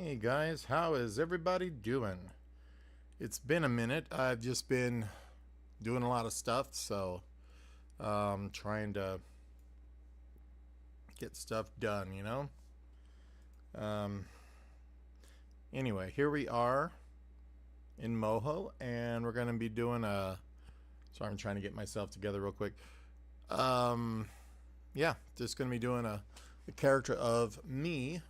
Hey guys, how is everybody doing? It's been a minute. I've just been doing a lot of stuff, so trying to get stuff done, you know? Um, anyway, here we are in Moho, and we're going to be doing a. Sorry, I'm trying to get myself together real quick. Um, yeah, just going to be doing a character of me,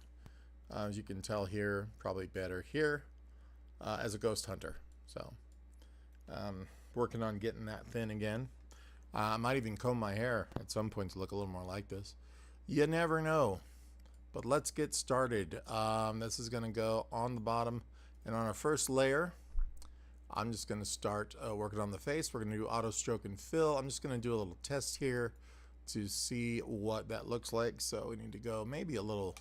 as you can tell here, probably better here, as a ghost hunter. So, working on getting that thin again. I might even comb my hair at some point to look a little more like this. You never know. But let's get started. This is going to go on the bottom. And on our first layer, I'm just going to start working on the face. We're going to do auto stroke and fill. I'm just going to do a little test here to see what that looks like. So we need to go maybe a little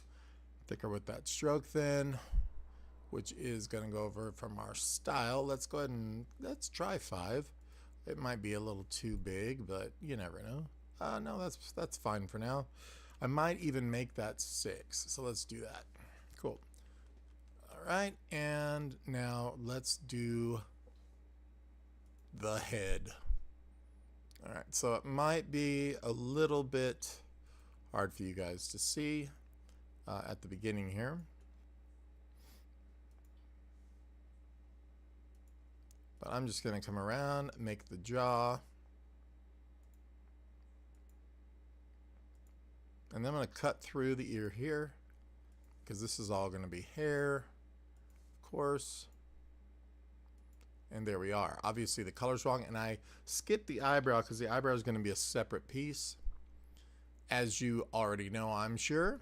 thicker with that stroke thin, which is going to go over from our style. Let's go ahead and let's try 5. It might be a little too big, but you never know. No, that's fine for now. I might even make that 6. So let's do that. Cool. All right, and now let's do the head. All right, so it might be a little bit hard for you guys to see at the beginning here. But I'm just going to come around, make the jaw. And then I'm going to cut through the ear here, because this is all going to be hair, of course. And there we are. Obviously the color's wrong, and I skipped the eyebrow because the eyebrow is going to be a separate piece, as you already know, I'm sure.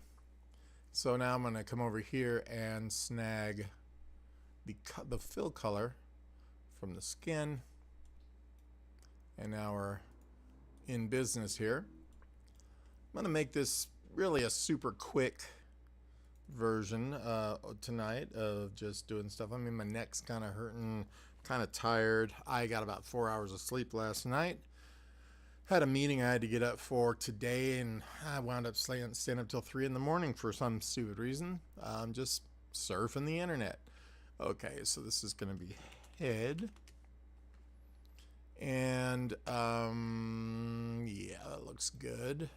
So now I'm going to come over here and snag the fill color from the skin, and now we're in business here. I'm going to make this really a super quick version tonight of just doing stuff. I mean, my neck's kind of hurting, kind of tired. I got about 4 hours of sleep last night. Had a meeting I had to get up for today, and I wound up staying up till 3 in the morning for some stupid reason. Just surfing the internet. Okay, so this is going to be head. And yeah, that looks good.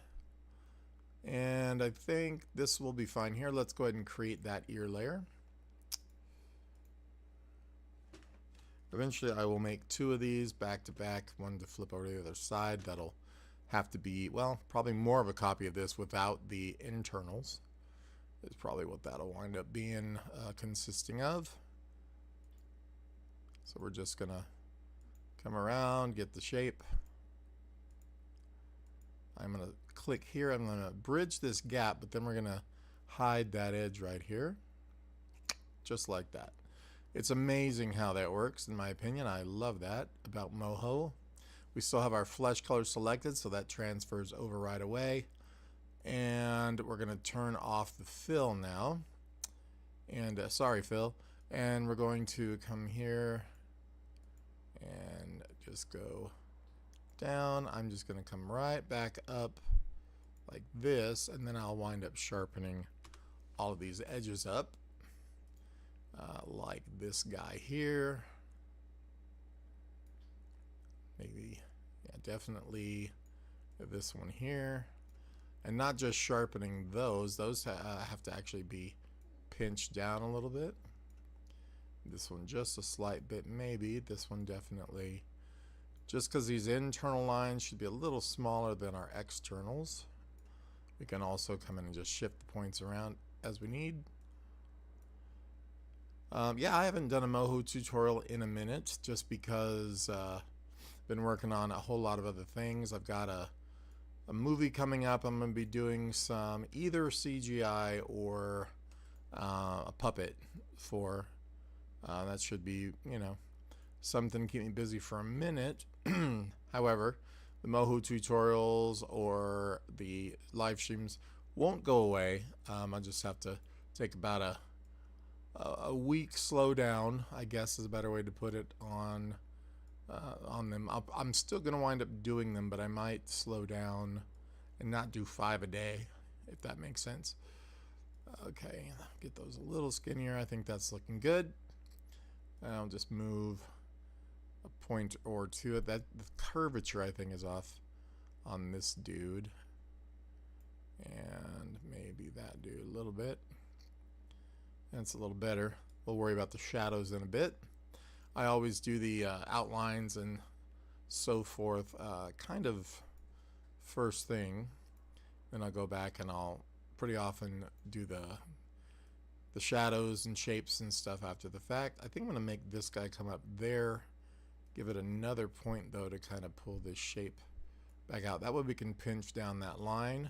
And I think this will be fine here. Let's go ahead and create that ear layer. Eventually I will make 2 of these back to back, one to flip over to the other side. That'll have to be, well, probably more of a copy of this without the internals. Is probably what that'll wind up being consisting of. So we're just gonna come around, get the shape. I'm gonna click here, I'm gonna bridge this gap, but then we're gonna hide that edge right here, just like that. It's amazing how that works, in my opinion. I love that about Moho. We still have our flesh color selected, so that transfers over right away. And we're gonna turn off the fill now. And sorry, Phil. And we're going to come here and just go down. I'm just going to come right back up like this, and then I'll wind up sharpening all of these edges up, like this guy here. Maybe, yeah, definitely this one here. And not just sharpening those have to actually be pinched down a little bit. This one just a slight bit, maybe. This one definitely. Just because these internal lines should be a little smaller than our externals. We can also come in and just shift the points around as we need. Yeah, I haven't done a Moho tutorial in a minute, just because I've been working on a whole lot of other things. I've got a movie coming up. I'm going to be doing some either CGI or a puppet for. That should be, you know, something to keep me busy for a minute. However, the Moho tutorials or the live streams won't go away. I'll just have to take about a week slow down, I guess is a better way to put it, on them. I'm still going to wind up doing them, but I might slow down and not do 5 a day, if that makes sense. Okay, get those a little skinnier. I think that's looking good. I'll just move a point or two. That the curvature I think is off on this dude, and maybe that dude a little bit. That's a little better. We'll worry about the shadows in a bit. I always do the outlines and so forth kind of first thing. Then I'll go back and I'll pretty often do the shadows and shapes and stuff after the fact. I think I'm going to make this guy come up there. Give it another point though to kind of pull this shape back out. That way we can pinch down that line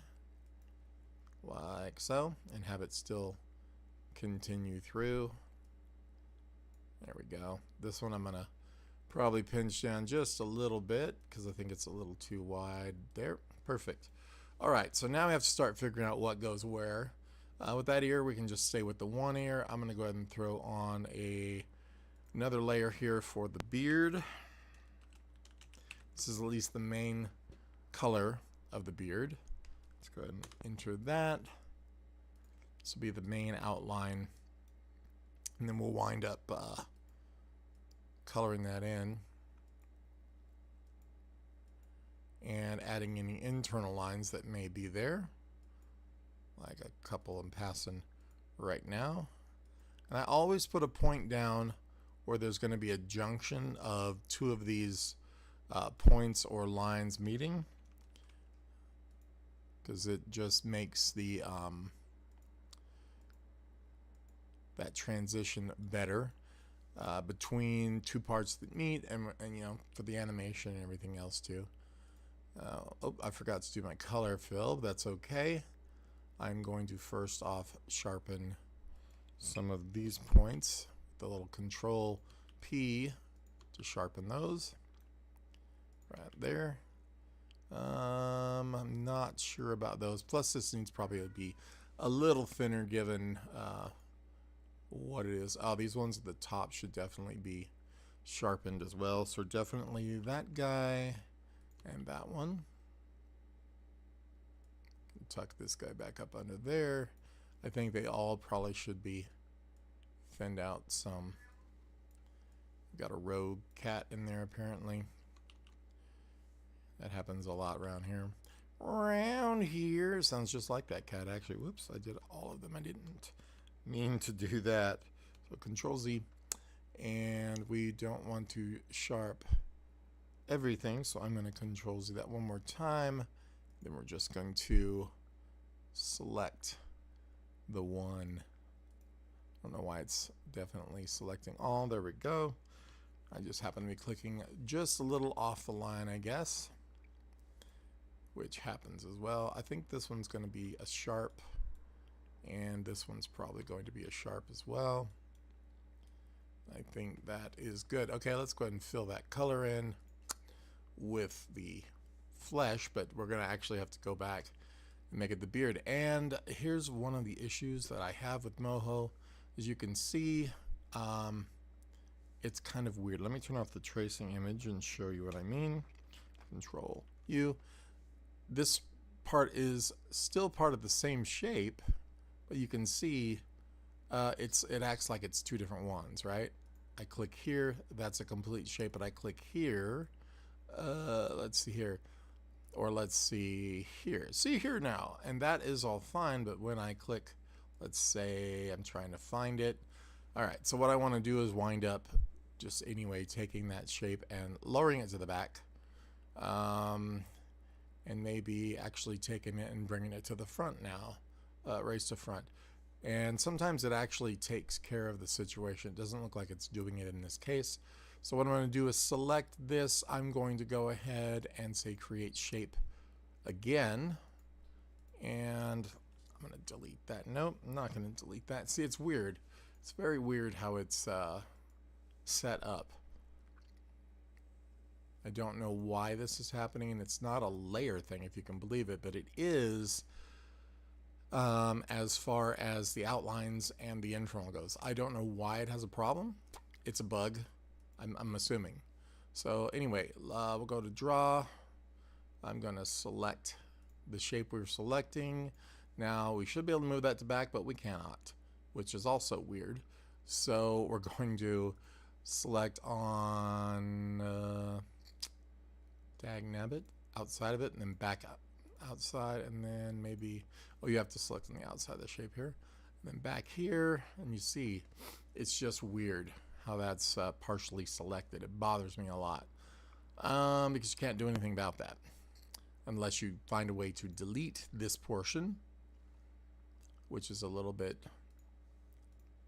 like so and have it still continue through. There we go. This one I'm going to probably pinch down just a little bit because I think it's a little too wide there. Perfect. Alright, so now we have to start figuring out what goes where. With that ear, we can just stay with the one ear. I'm going to go ahead and throw on another layer here for the beard. This is at least the main color of the beard. Let's go ahead and enter that. This will be the main outline. And then we'll wind up coloring that in. And adding any internal lines that may be there. Like a couple I'm passing right now. And I always put a point down where there's going to be a junction of two of these points or lines meeting, because it just makes the that transition better between two parts that meet, and you know, for the animation and everything else too. Oh, I forgot to do my color fill, but that's okay. I'm going to first off sharpen some of these points, the little control P to sharpen those right there. I'm not sure about those. Plus this needs probably to be a little thinner given what it is. Oh, these ones at the top should definitely be sharpened as well. So definitely that guy and that one. Tuck this guy back up under there. I think they all probably should be thinned out some. Got a rogue cat in there apparently. That happens a lot around here. Around here. Sounds just like that cat actually. Whoops, I did all of them. I didn't mean to do that. So Control Z. And we don't want to sharp everything, so I'm going to Control Z that one more time. Then we're just going to select the one. I don't know why it's definitely selecting all. There we go. I just happen to be clicking just a little off the line, I guess, which happens as well. I think this one's going to be a sharp, and this one's probably going to be a sharp as well. I think that is good. Okay, let's go ahead and fill that color in with the flesh, but we're going to actually have to go back and make it the beard. And here's one of the issues that I have with Moho. As you can see, it's kind of weird. Let me turn off the tracing image and show you what I mean. Control U. This part is still part of the same shape, but you can see it acts like it's two different ones, right? I click here, that's a complete shape, but I click here, let's see here, or let's see here. See here now, and that is all fine, but when I click, let's say I'm trying to find it. All right, so what I want to do is wind up just anyway taking that shape and lowering it to the back, and maybe actually taking it and bringing it to the front now, raised to front. And sometimes it actually takes care of the situation. It doesn't look like it's doing it in this case. So what I'm going to do is select this. I'm going to go ahead and say create shape again. And I'm going to delete that. Nope, I'm not going to delete that. See, it's weird. It's very weird how it's set up. I don't know why this is happening, and it's not a layer thing if you can believe it, but it is as far as the outlines and the internal goes. I don't know why it has a problem. It's a bug, I'm assuming. So anyway, we'll go to draw. I'm going to select the shape we're selecting. Now we should be able to move that to back, but we cannot, which is also weird. So we're going to select on dagnabbit, outside of it, and then back up. Outside, and then maybe, oh, you have to select on the outside of the shape here. And then back here, and you see, it's just weird how that's partially selected. It bothers me a lot because you can't do anything about that unless you find a way to delete this portion, which is a little bit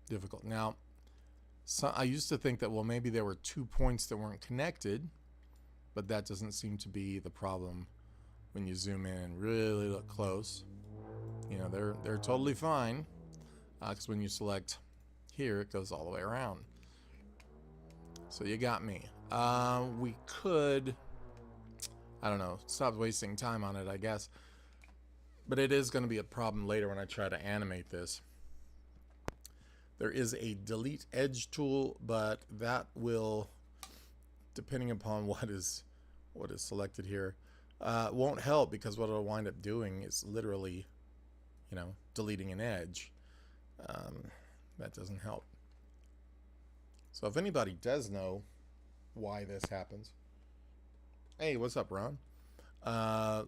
difficult. Now, so I used to think that, well, maybe there were 2 points that weren't connected, but that doesn't seem to be the problem when you zoom in and really look close. You know, they're totally fine because when you select here, it goes all the way around. So you got me. We could, I don't know, stop wasting time on it, I guess. But it is going to be a problem later when I try to animate this. There is a delete edge tool, but that will, depending upon what is selected here, won't help, because what it'll wind up doing is literally, you know, deleting an edge. That doesn't help. So if anybody does know why this happens, hey, what's up, Ron?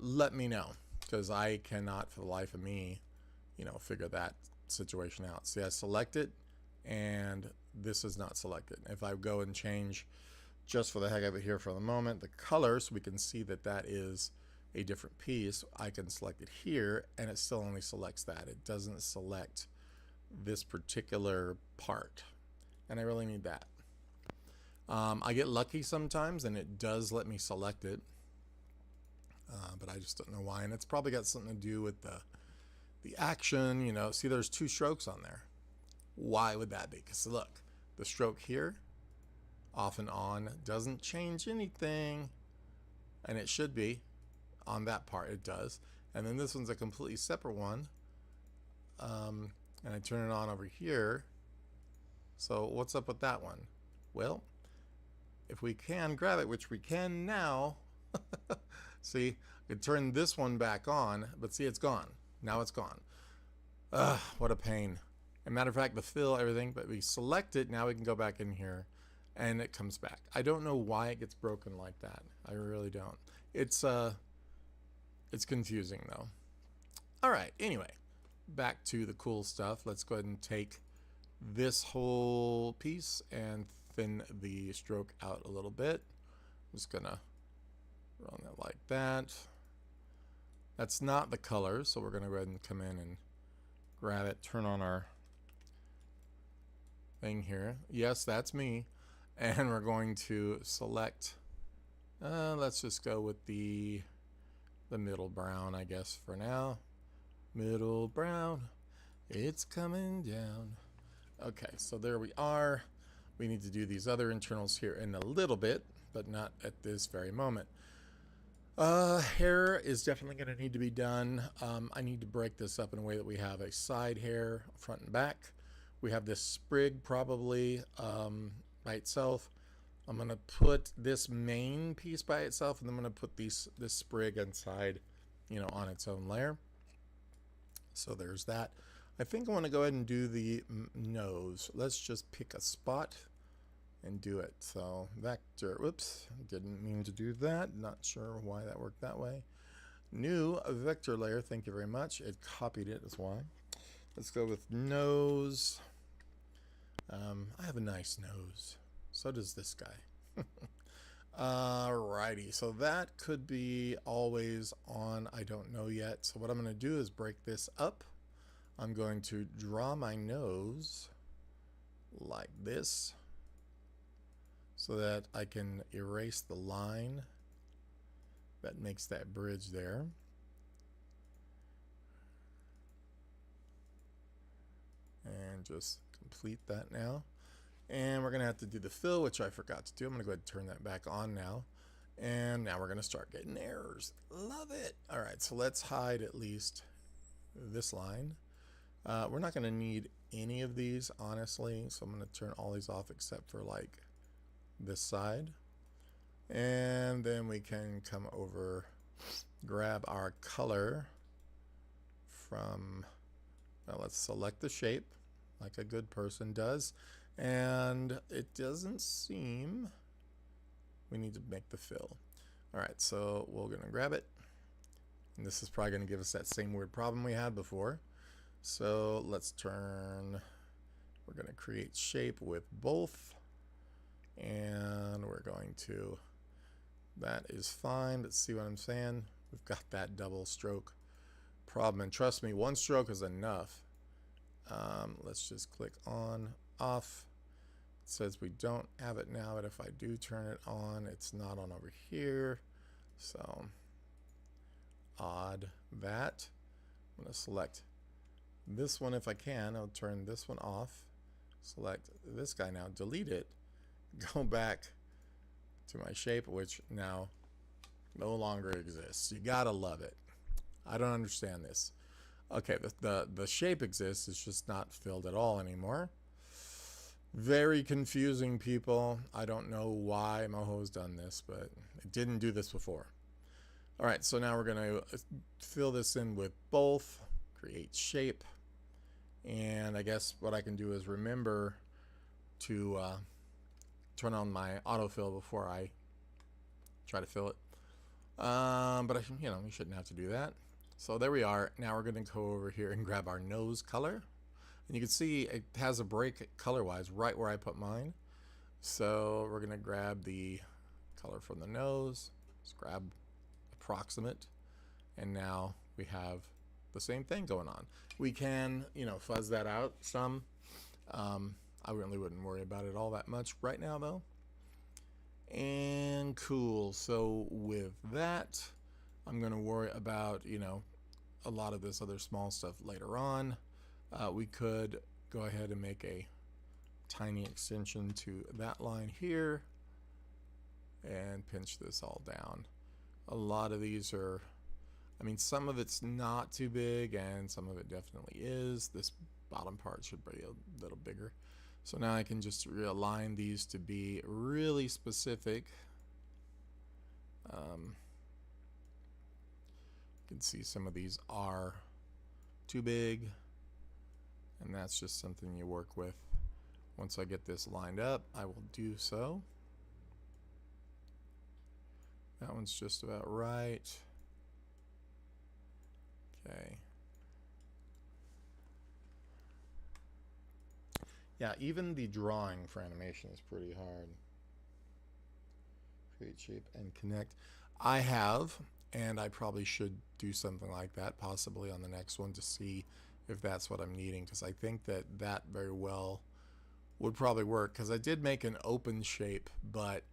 Let me know, because I cannot for the life of me, you know, figure that situation out. See, I select it and this is not selected. If I go and change, just for the heck of it here for the moment, the color, so we can see that that is a different piece, I can select it here and it still only selects that. It doesn't select this particular part, and I really need that. I get lucky sometimes and it does let me select it, but I just don't know why, and it's probably got something to do with the action. You know, see, there's 2 strokes on there. Why would that be? Because look, the stroke here, off and on, doesn't change anything, and it should be on that part. It does. And then this one's a completely separate one, and I turn it on over here. So what's up with that one? Well, if we can grab it, which we can now, see, I could turn this one back on, but see, it's gone. Now it's gone. Ugh, what a pain. As a matter of fact, the fill, everything, but we select it, now we can go back in here and it comes back. I don't know why it gets broken like that. I really don't. It's confusing though. All right, anyway, back to the cool stuff. Let's go ahead and take this whole piece and thin the stroke out a little bit. I'm just gonna run it like that. That's not the color, so we're gonna go ahead and come in and grab it, turn on our thing here. Yes, that's me. And we're going to select, let's just go with the middle brown, I guess, for now. Middle brown, it's coming down. Okay, so there we are. We need to do these other internals here in a little bit, but not at this very moment. Hair is definitely going to need to be done. I need to break this up in a way that we have a side hair, front and back. We have this sprig probably by itself. I'm going to put this main piece by itself, and then I'm going to put this sprig inside, you know, on its own layer. So there's that. I think I want to go ahead and do the nose. Let's just pick a spot and do it. So vector, whoops, didn't mean to do that. Not sure why that worked that way. New vector layer, thank you very much. It copied it, that's why. Let's go with nose. I have a nice nose. So does this guy. Alrighty, so that could be always on, I don't know yet. So what I'm going to do is break this up. I'm going to draw my nose like this so that I can erase the line that makes that bridge there. And just complete that now. And we're going to have to do the fill, which I forgot to do. I'm going to go ahead and turn that back on now. And now we're going to start getting errors. Love it. All right, so let's hide at least this line. We're not going to need any of these, honestly. So I'm going to turn all these off except for like this side. And then we can come over, grab our color from, well, let's select the shape like a good person does. And it doesn't seem we need to make the fill. All right, so we're going to grab it. And this is probably going to give us that same weird problem we had before. So let's turn, we're going to create shape with both. And we're going to, that is fine. Let's see what I'm saying. We've got that double stroke problem. And trust me, one stroke is enough. Let's just click on, off. It says we don't have it now, but if I do turn it on, it's not on over here. So odd that. I'm going to select this one if I can. I'll turn this one off. Select this guy now, delete it, go back to my shape, which now no longer exists. You gotta love it. I don't understand this. Okay, the shape exists, it's just not filled at all anymore. Very confusing, people. I don't know why Moho's done this, but it didn't do this before. All right, so now we're gonna fill this in with both, create shape, and I guess what I can do is remember to turn on my autofill before I try to fill it. But I, you shouldn't have to do that. So there we are. Now we're going to go over here and grab our nose color. And you can see it has a break color-wise right where I put mine. So we're going to grab the color from the nose. Let's grab approximate. And now we have the same thing going on. We can, fuzz that out some. I really wouldn't worry about it all that much right now, though. And cool. So with that, I'm going to worry about, a lot of this other small stuff later on. We could go ahead and make a tiny extension to that line here and pinch this all down. A lot of these are, some of it's not too big and some of it definitely is. This bottom part should be a little bigger. So now I can just realign these to be really specific. You can see some of these are too big, and that's just something you work with. Once I get this lined up, I will do so. That one's just about right. Okay. Yeah, even the drawing for animation is pretty hard. Create shape and connect. I have, and I probably should do something like that, possibly on the next one, to see if that's what I'm needing, because I think that that very well would probably work, because I did make an open shape, but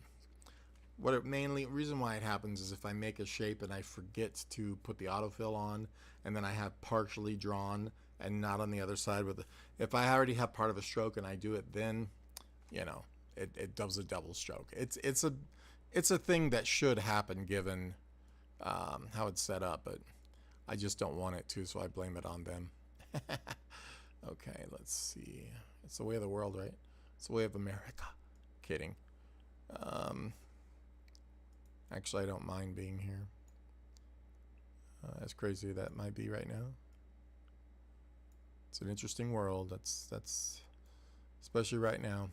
what it reason why it happens is if I make a shape and I forget to put the autofill on, and then I have partially drawn and not on the other side with if I already have part of a stroke and I do it, then it does a double stroke. It's a thing that should happen given how it's set up, but I just don't want it to, so I blame it on them. Okay, let's see. It's the way of the world, right? It's the way of America. Kidding. Actually, I don't mind being here. As crazy as that might be right now. It's an interesting world. That's especially right now.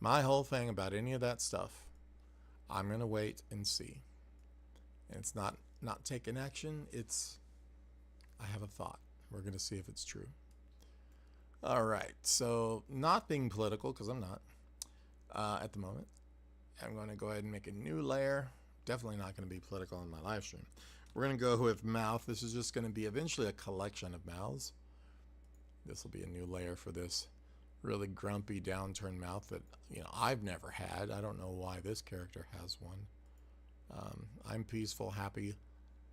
My whole thing about any of that stuff, I'm gonna wait and see. And it's not taking action. It's I have a thought. We're gonna see if it's true. All right. So not being political, because I'm not at the moment. I'm going to go ahead and make a new layer. Definitely not going to be political on my live stream. We're going to go with mouth. This is just going to be eventually a collection of mouths. This will be a new layer for this really grumpy downturned mouth that I've never had. I don't know why this character has one. I'm peaceful, happy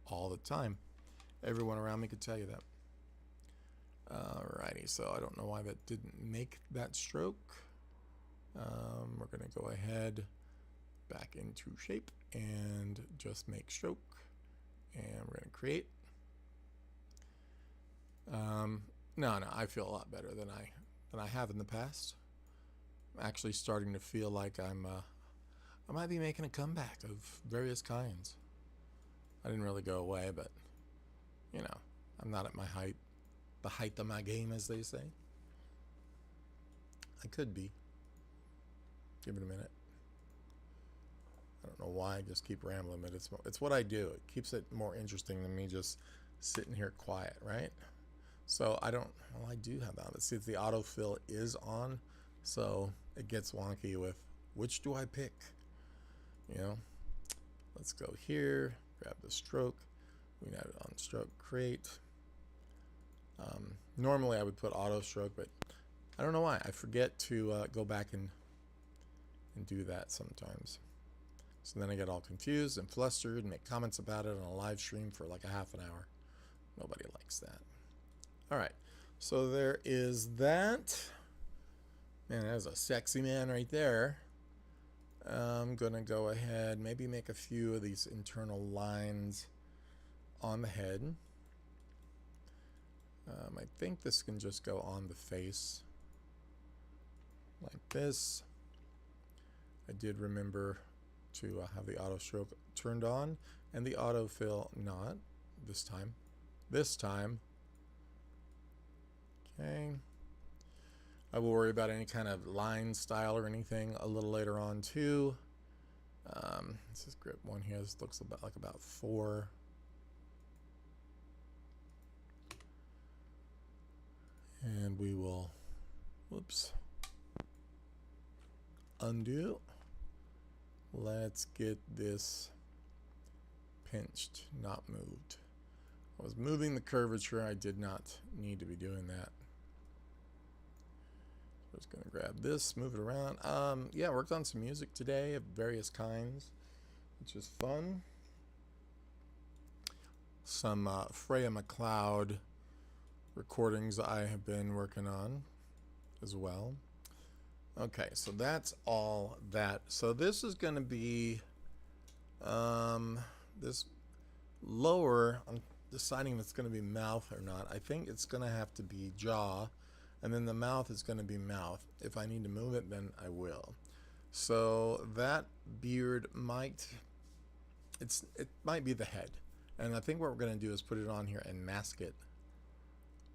all the time. Everyone around me could tell you that. Alrighty, so I don't know why that didn't make that stroke. We're going to go ahead back into shape and just make stroke, and we're going to create. No, I feel a lot better than I have in the past. I'm actually starting to feel like I might be making a comeback of various kinds. I didn't really go away, but I'm not at my height. The height of my game, as they say. I could be. Give it a minute. I don't know why I just keep rambling, but it's what I do. It keeps it more interesting than me just sitting here quiet, right? So I don't, well, I do have that. But see, the autofill is on, so it gets wonky with which do I pick? You know, let's go here, grab the stroke. We can have it on stroke, create. Normally I would put auto stroke, but I don't know why. I forget to go back and do that sometimes. So then I get all confused and flustered and make comments about it on a live stream for like a half an hour. Nobody likes that. All right, so there is that. Man, there's a sexy man right there. I'm gonna go ahead, maybe make a few of these internal lines on the head. I think this can just go on the face like this. I did remember to have the auto stroke turned on and the autofill not this time. Okay. I will worry about any kind of line style or anything a little later on too. This is grip one here. This looks about 4. And we will, whoops, undo. Let's get this pinched, not moved. I was moving the curvature. I did not need to be doing that. So just gonna grab this, move it around. Yeah, worked on some music today of various kinds, which is fun. Some Freya McLeod recordings I have been working on as well. Okay, so that's all that. So this is going to be this lower. I'm deciding if it's going to be mouth or not. I think it's going to have to be jaw, and then the mouth is going to be mouth. If I need to move it, then I will. So that beard might, it might be the head, and I think what we're going to do is put it on here and mask it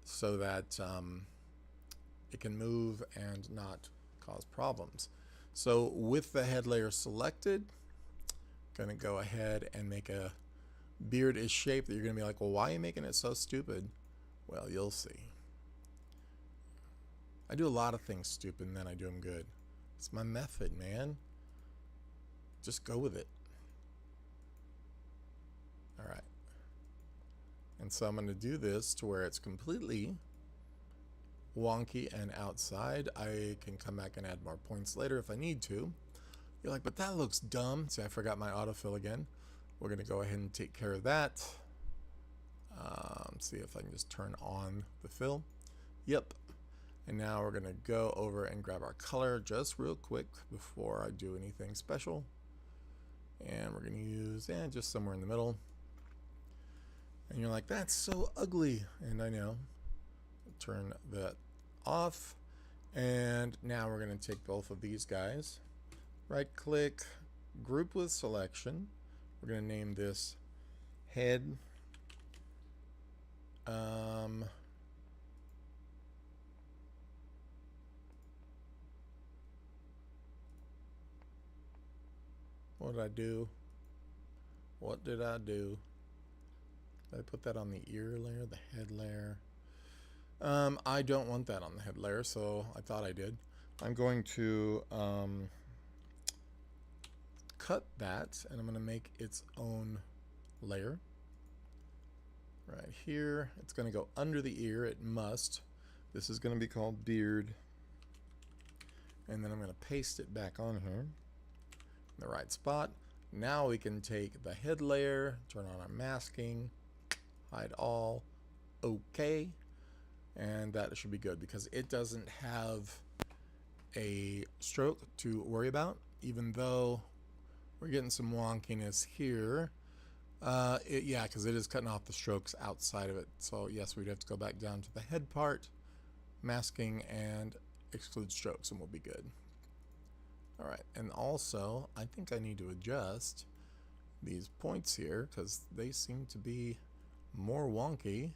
so that it can move and not cause problems. So with the head layer selected, gonna go ahead and make a beard-ish shape that you're gonna be like, well, why are you making it so stupid? Well, you'll see. I do a lot of things stupid and then I do them good. It's my method, man. Just go with it. All right. And so I'm gonna do this to where it's completely wonky and outside. I can come back and add more points later if I need to. You're like, but that looks dumb. See, I forgot my autofill again. We're gonna go ahead and take care of that. See if I can just turn on the fill. Yep. And now we're gonna go over and grab our color just real quick before I do anything special. And we're gonna use, just somewhere in the middle. And you're like, that's so ugly. And I know. Turn that off. And now we're going to take both of these guys. Right click, group with selection. We're going to name this head. What did I do? What did I do? Did I put that on the ear layer, the head layer? I don't want that on the head layer, so I thought I did. I'm going to cut that, and I'm going to make its own layer. Right here, it's going to go under the ear, it must. This is going to be called beard. And then I'm going to paste it back on here in the right spot. Now we can take the head layer, turn on our masking, hide all, okay. And that should be good because it doesn't have a stroke to worry about, even though we're getting some wonkiness here. Yeah, because it is cutting off the strokes outside of it. So yes, we'd have to go back down to the head part, masking, and exclude strokes, and we'll be good. All right, and also I think I need to adjust these points here because they seem to be more wonky.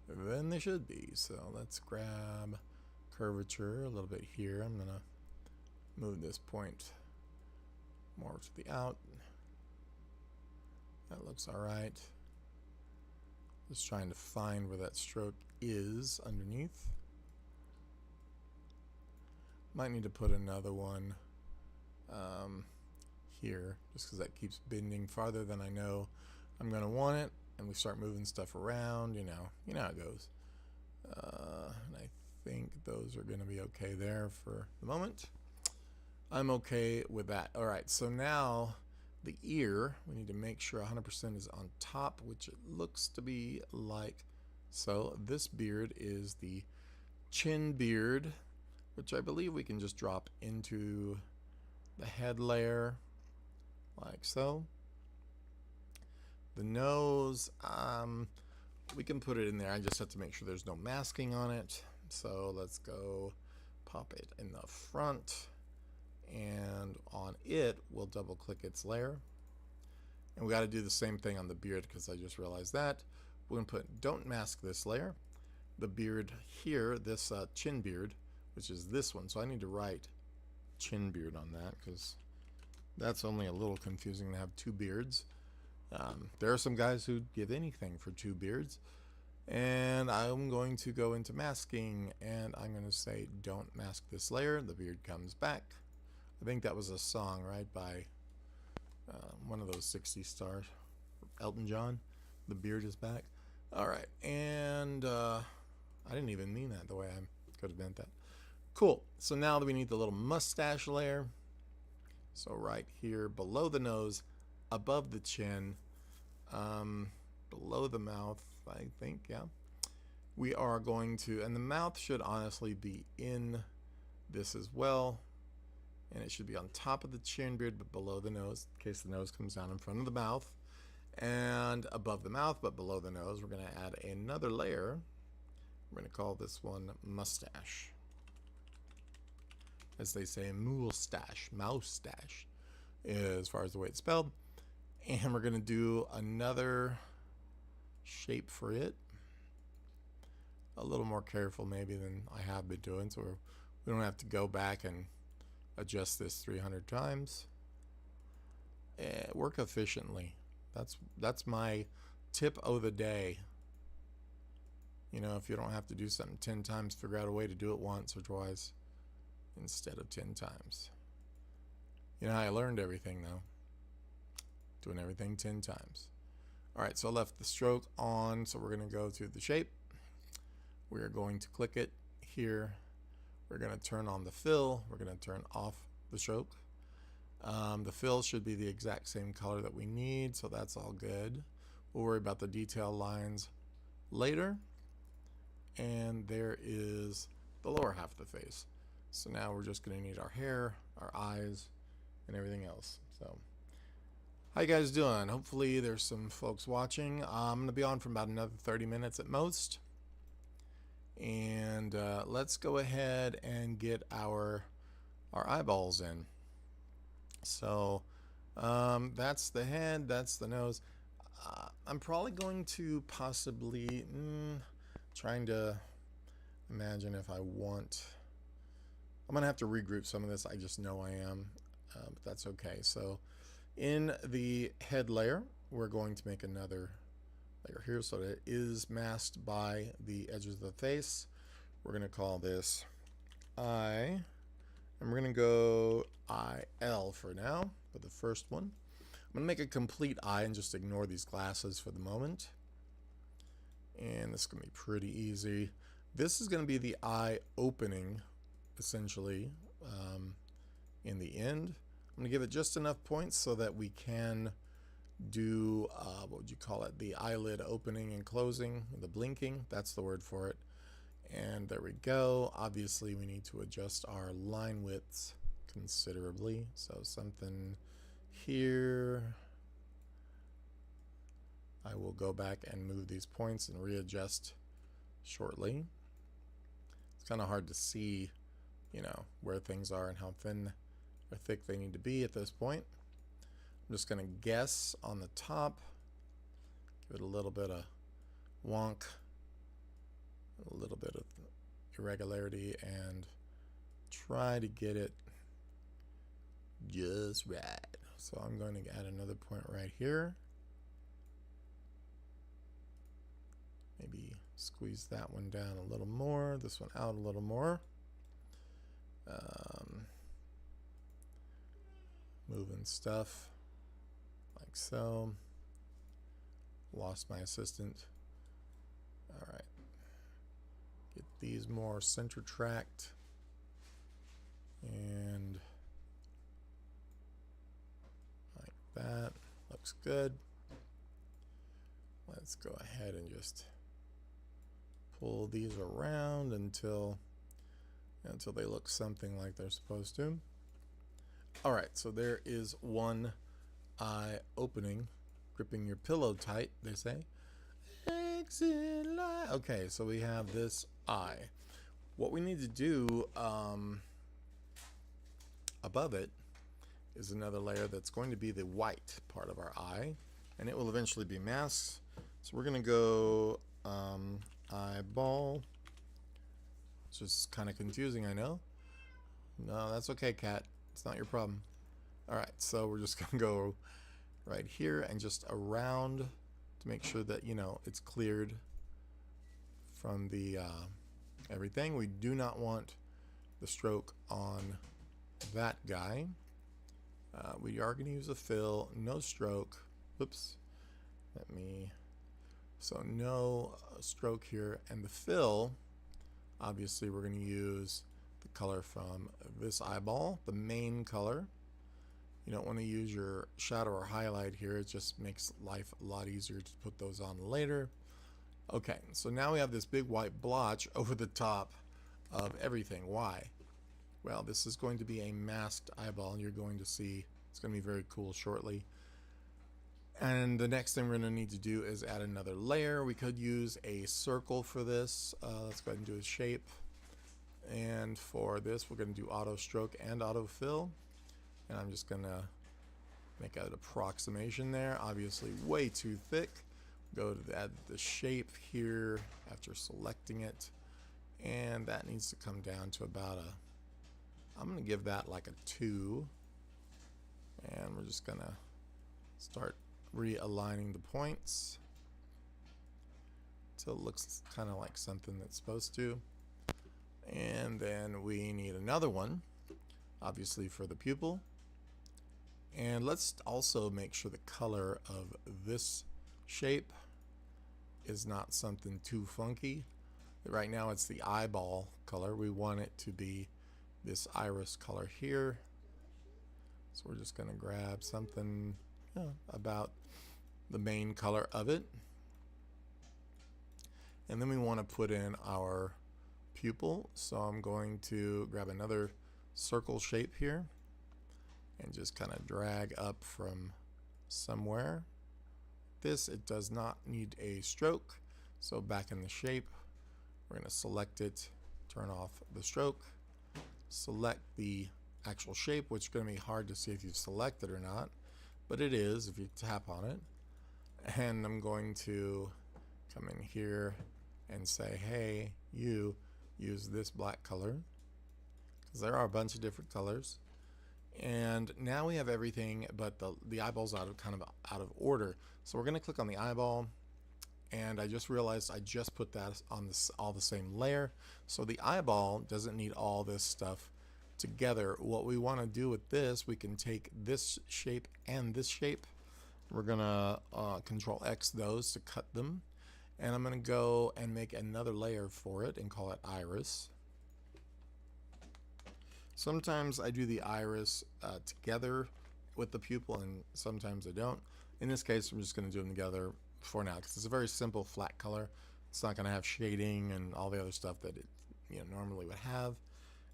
than they should be. So let's grab curvature a little bit here. I'm gonna move this point more to the out. That looks all right. Just trying to find where that stroke is underneath. Might need to put another one here, just because that keeps bending farther than I know I'm gonna want it, and we start moving stuff around. You know how it goes. And I think those are gonna be okay there for the moment. I'm okay with that. All right, so now the ear, we need to make sure 100% is on top, which it looks to be like so. This beard is the chin beard, which I believe we can just drop into the head layer like so. The nose, we can put it in there. I just have to make sure there's no masking on it. So let's go pop it in the front, and on it we'll double click its layer, and we got to do the same thing on the beard because I just realized that. We're gonna put don't mask this layer. The beard here, this chin beard, which is this one, so I need to write chin beard on that because that's only a little confusing to have two beards. There are some guys who'd give anything for two beards. And I'm going to go into masking, and I'm going to say don't mask this layer. The beard comes back. I think that was a song, right, by one of those 60s stars, Elton John. The beard is back. All right, and I didn't even mean that the way I could have meant that. Cool. So now that we need the little mustache layer, so right here below the nose, above the chin, below the mouth, I think, yeah. We are going to, and the mouth should honestly be in this as well, and it should be on top of the chin beard but below the nose, in case the nose comes down in front of the mouth, and above the mouth but below the nose we're going to add another layer. We're going to call this one mustache, as they say, moustache, moustache, as far as the way it's spelled. And we're going to do another shape for it, a little more careful maybe than I have been doing, so we don't have to go back and adjust this 300 times. Work efficiently. That's my tip of the day. You know, if you don't have to do something 10 times, figure out a way to do it once or twice instead of 10 times. You know how I learned everything though? Doing everything 10 times. All right, so I left the stroke on, so we're going to go to the shape. We're going to click it here. We're going to turn on the fill. We're going to turn off the stroke. The fill should be the exact same color that we need, so that's all good. We'll worry about the detail lines later. And there is the lower half of the face. So now we're just going to need our hair, our eyes, and everything else. So how you guys doing? Hopefully there's some folks watching. I'm going to be on for about another 30 minutes at most. And let's go ahead and get our eyeballs in. So that's the head, that's the nose. I'm probably going to possibly, trying to imagine if I want, I'm going to have to regroup some of this. I just know I am, but that's okay. So in the head layer, we're going to make another layer here so that it is masked by the edges of the face. We're going to call this eye, and we're going to go IL for now for the first one. I'm going to make a complete eye and just ignore these glasses for the moment. And this is going to be pretty easy. This is going to be the eye opening, essentially, in the end. I'm going to give it just enough points so that we can do, what would you call it, the eyelid opening and closing, the blinking, that's the word for it. And there we go. Obviously we need to adjust our line widths considerably, so something here. I will go back and move these points and readjust shortly. It's kind of hard to see, you know, where things are and how thin or thick they need to be at this point. I'm just going to guess on the top, give it a little bit of wonk a little bit of irregularity and try to get it just right. So I'm going to add another point right here. Maybe squeeze that one down a little more, this one out a little more. Moving stuff like so. Lost my assistant. All right. Get these more center tracked. And like that. Looks good. Let's go ahead and just pull these around until they look something like they're supposed to. All right, so there is one eye opening, gripping your pillow tight, they say. Exit light. Okay, so we have this eye. What we need to do above it is another layer that's going to be the white part of our eye, and it will eventually be masked. So we're going to go eyeball. It's just kind of confusing, I know. No, that's okay, cat. It's not your problem. All right, so we're just gonna go right here and just around to make sure that, you know, it's cleared from the everything. We do not want the stroke on that guy. We are gonna use a fill, no stroke. Oops. So no stroke here, and the fill, obviously we're gonna use the color from this eyeball, the main color. You don't want to use your shadow or highlight here. It just makes life a lot easier to put those on later. Okay, so now we have this big white blotch over the top of everything. Why? Well, this is going to be a masked eyeball, and you're going to see it's going to be very cool shortly. And the next thing we're going to need to do is add another layer. We could use a circle for this. Let's go ahead and do a shape. And for this, we're going to do auto stroke and auto fill. And I'm just going to make an approximation there. Obviously way too thick. Go to add the shape here after selecting it. And that needs to come down to about I'm going to give that like a 2. And we're just going to start realigning the points till it looks kind of like something that's supposed to. And then we need another one, obviously, for the pupil. And let's also make sure the color of this shape is not something too funky. Right now it's the eyeball color. We want it to be this iris color here. So we're just going to grab something about the main color of it. And then we want to put in our pupil, so I'm going to grab another circle shape here and just kind of drag up from somewhere. It does not need a stroke, so back in the shape we're going to select it, turn off the stroke, select the actual shape, which is going to be hard to see if you've selected or not, but it is if you tap on it. And I'm going to come in here and say, hey, you use this black color, because there are a bunch of different colors. And now we have everything, but the eyeball's kind of out of order. So we're going to click on the eyeball, and I just realized I just put that on all the same layer. So the eyeball doesn't need all this stuff together. What we want to do with this, we can take this shape and this shape. We're going to Control X those to cut them. And I'm going to go and make another layer for it and call it iris. Sometimes I do the iris together with the pupil, and sometimes I don't. In this case, I'm just going to do them together for now because it's a very simple flat color. It's not going to have shading and all the other stuff that it normally would have.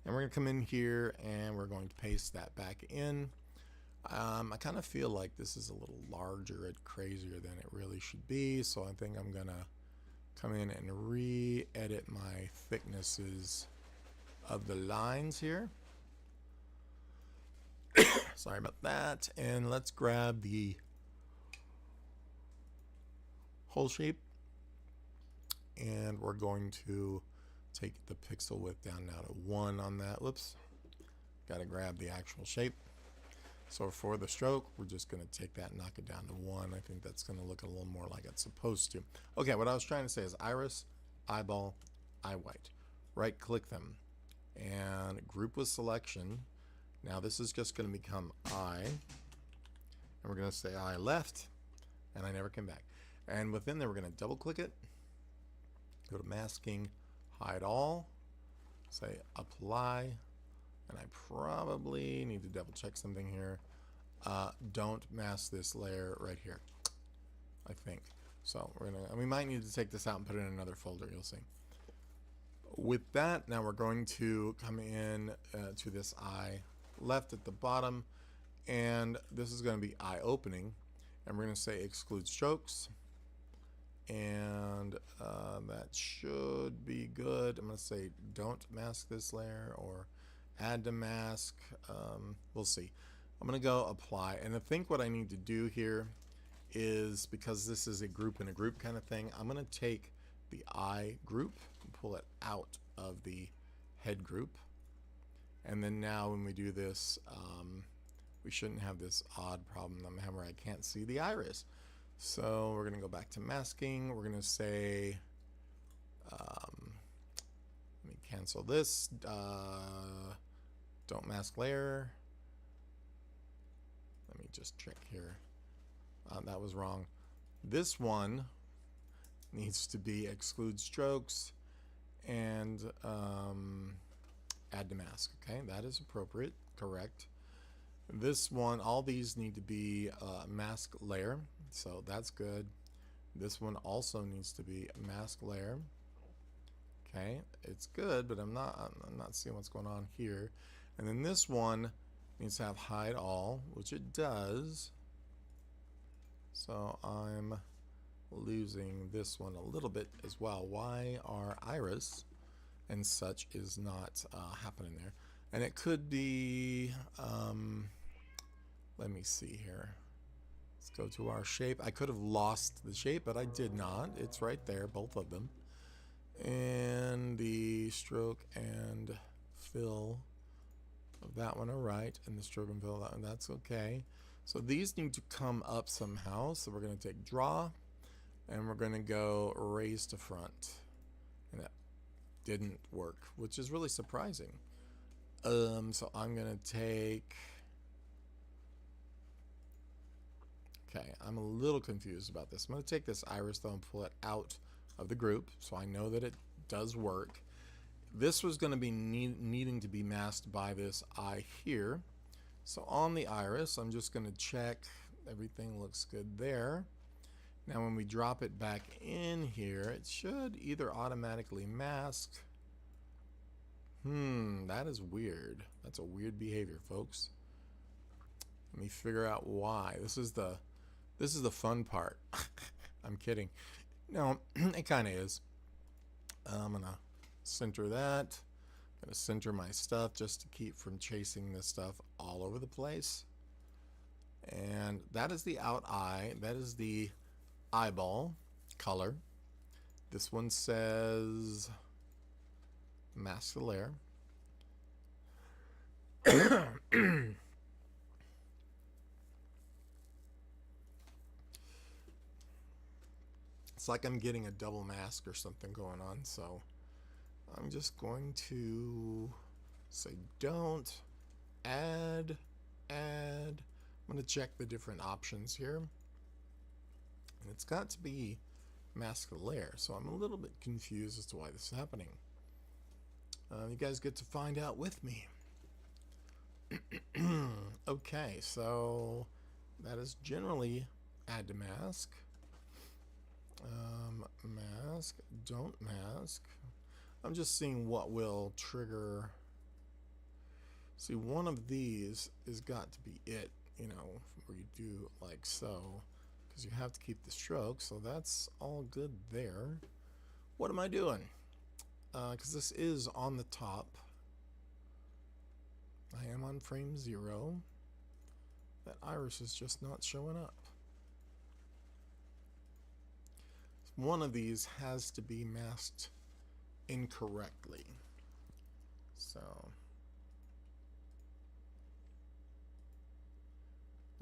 And we're going to come in here and we're going to paste that back in. I kind of feel like this is a little larger and crazier than it really should be, so I think I'm gonna come in and re-edit my thicknesses of the lines here. Sorry about that. And let's grab the whole shape and we're going to take the pixel width down now to 1 on that. Whoops, got to grab the actual shape. So for the stroke, we're just going to take that and knock it down to 1. I think that's going to look a little more like it's supposed to. Okay, what I was trying to say is iris, eyeball, eye white. Right click them and group with selection. Now this is just going to become eye, and we're going to say eye left, and I never came back. And within there, we're going to double click it, go to masking, hide all, say apply, and I probably need to double check something here. Don't mask this layer right here, I think. So we might need to take this out and put it in another folder, you'll see. With that, now we're going to come in to this eye left at the bottom, and this is going to be eye opening, and we're going to say exclude strokes, and that should be good. I'm going to say don't mask this layer or add to mask. We'll see. I'm going to go apply, and I think what I need to do here is, because this is a group in a group kind of thing, I'm going to take the eye group and pull it out of the head group, and then now when we do this, we shouldn't have this odd problem I'm having where I can't see the iris. So we're going to go back to masking. We're going to say, let me cancel this, don't mask layer. Let me just check here. That was wrong. This one needs to be exclude strokes and add to mask. Okay, that is appropriate, correct. This one, all these need to be mask layer, so that's good. This one also needs to be mask layer. Okay, it's good, but I'm not seeing what's going on here. And then this one needs to have hide all, which it does. So I'm losing this one a little bit as well. Why our iris and such is not happening there? And it could be, let me see here. Let's go to our shape. I could have lost the shape, but I did not. It's right there, both of them. And the stroke and fill of that one are right, and the stroke and fill of that one, that's okay. So these need to come up somehow. So we're going to take draw, and we're going to go raise to front, and that didn't work, which is really surprising. So I'm going to take, okay, I'm a little confused about this. I'm going to take this iris though and pull it out of the group, so I know that it does work. This was going to be needing to be masked by this eye here. So on the iris, I'm just going to check everything looks good there. Now when we drop it back in here, it should either automatically mask. That is weird. That's a weird behavior, folks. Let me figure out why. This is the fun part. I'm kidding. No, it kind of is. I'm gonna center that. I'm gonna center my stuff just to keep from chasing this stuff all over the place. And that is the out eye. That is the eyeball color. This one says mask the layer. It's like I'm getting a double mask or something going on, so I'm just going to say don't, add. I'm going to check the different options here, and it's got to be mask the layer, so I'm a little bit confused as to why this is happening. You guys get to find out with me. Okay, so that is generally add to mask. Mask, don't mask. I'm just seeing what will trigger. See, one of these has got to be it, you know, where you do like so, because you have to keep the stroke, so that's all good there. What am I doing? Because this is on the top. I am on frame 0. That iris is just not showing up. one of these has to be masked incorrectly. So,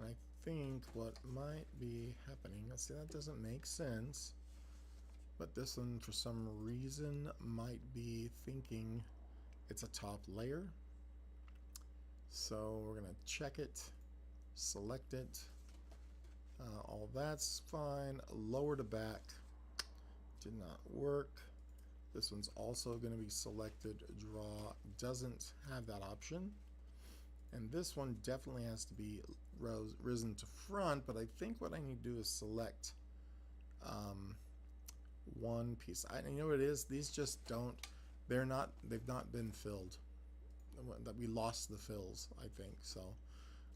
I think what might be happening, let's see, that doesn't make sense, but this one for some reason might be thinking it's a top layer. So we're gonna check it, select it, all that's fine, lower to back, did not work. This one's also going to be selected, draw, doesn't have that option. And this one definitely has to be risen to front, but I think what I need to do is select one piece. You know what it is? These just don't, they've not been filled. That we lost the fills, I think. So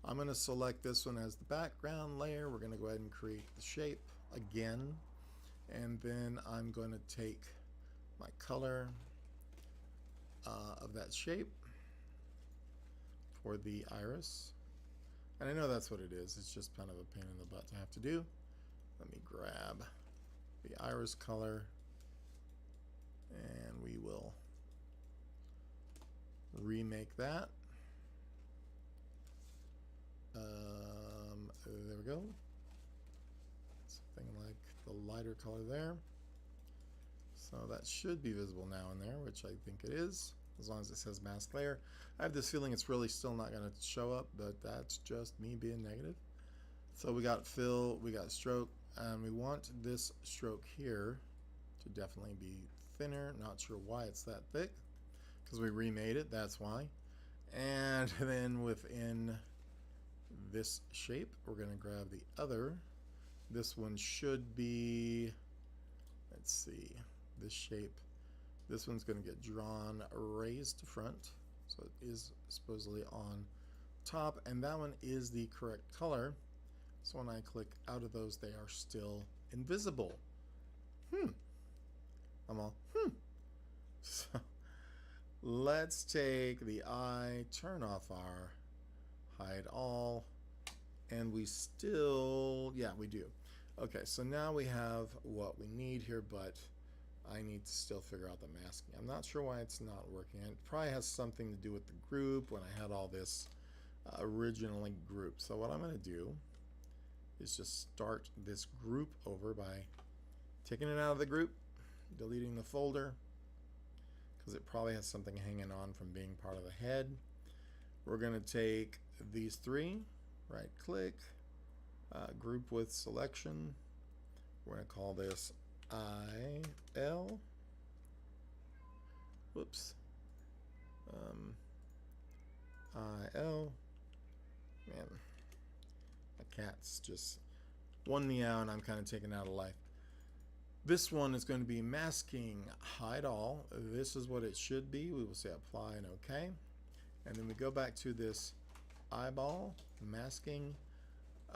I'm going to select this one as the background layer. We're going to go ahead and create the shape again. And then I'm going to take my color of that shape for the iris. And I know that's what it is. It's just kind of a pain in the butt to have to do. Let me grab the iris color and we will remake that. There we go. Something like the lighter color there. So that should be visible now in there, which I think it is, as long as it says mask layer. I have this feeling it's really still not going to show up, but that's just me being negative. So we got fill, we got stroke, and we want this stroke here to definitely be thinner. Not sure why it's that thick, because we remade it, that's why. And then within this shape, we're going to grab the other. This one should be, let's see, this shape. This one's going to get drawn raised to front, so it is supposedly on top, and that one is the correct color. So when I click out of those, they are still invisible. I'm all, So let's take the eye, turn off our hide all, and we still, yeah, we do. Okay, so now we have what we need here, but I need to still figure out the masking. I'm not sure why it's not working. It probably has something to do with the group when I had all this originally grouped. So what I'm going to do is just start this group over by taking it out of the group, deleting the folder, because it probably has something hanging on from being part of the head. We're going to take these three, right click, group with selection. We're going to call this IL. Whoops. IL. Man, my cat's just one meow and I'm kind of taken out of life. This one is going to be masking hide all. This is what it should be. We will say apply and OK. And then we go back to this eyeball, masking,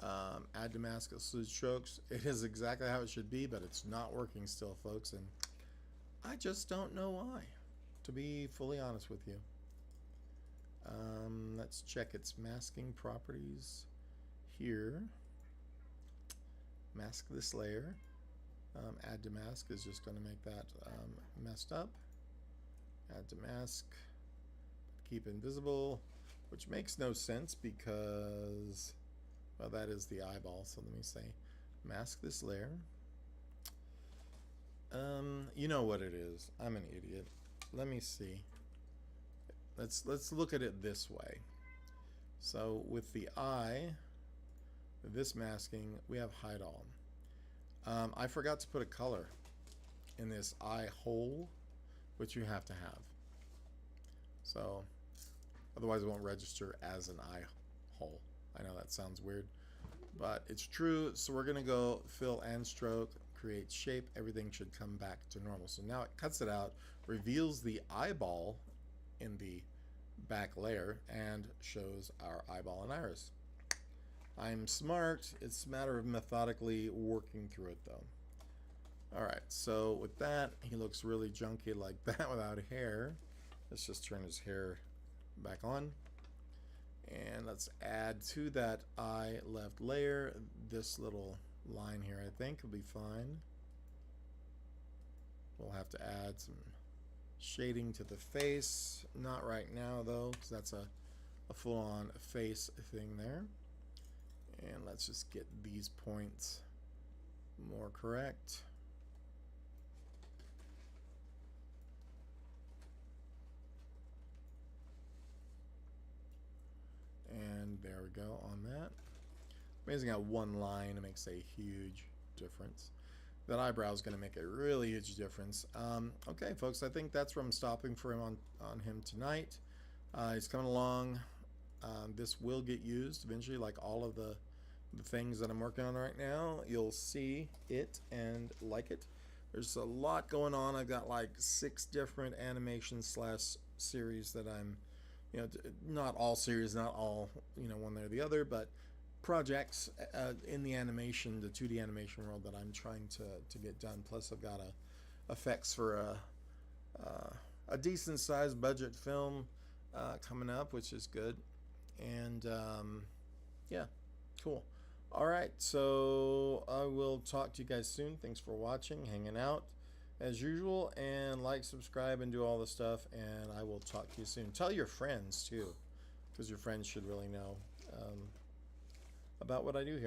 add to mask exclude strokes. It is exactly how it should be, but it's not working still, folks. And I just don't know why, to be fully honest with you. Let's check its masking properties here. Mask this layer. Add to mask is just going to make that messed up. Add to mask, keep invisible, which makes no sense because, well, that is the eyeball. So let me say mask this layer. You know what it is. I'm an idiot. Let me see. Let's look at it this way. So with the eye, this masking, we have hide all. I forgot to put a color in this eye hole, which you have to have. So otherwise it won't register as an eye hole. I know that sounds weird, but it's true. So we're gonna go fill and stroke, create shape. Everything should come back to normal. So now it cuts it out, reveals the eyeball in the back layer, and shows our eyeball and iris. I'm smart. It's a matter of methodically working through it though. Alright, so with that, he looks really junky like that without hair. Let's just turn his hair back on. And let's add to that eye left layer this little line here, I think will be fine. We'll have to add some shading to the face. Not right now though, because that's a full-on face thing there. And let's just get these points more correct. And there we go on that. Amazing how one line makes a huge difference. That eyebrow is going to make a really huge difference. Okay, folks, I think that's where I'm stopping for him on him tonight. He's coming along. This will get used eventually, like all of the things that I'm working on right now. You'll see it and like it. There's a lot going on. I've got like 6 different animations / series that I'm, you know, not all series, not all, you know, one way or the other, but projects in the animation, the 2D animation world that I'm trying to get done. Plus, I've got effects for a decent sized budget film coming up, which is good. And yeah, cool. All right, so I will talk to you guys soon. Thanks for watching, hanging out as usual, and like, subscribe, and do all the stuff. And I will talk to you soon. Tell your friends too, because your friends should really know about what I do here.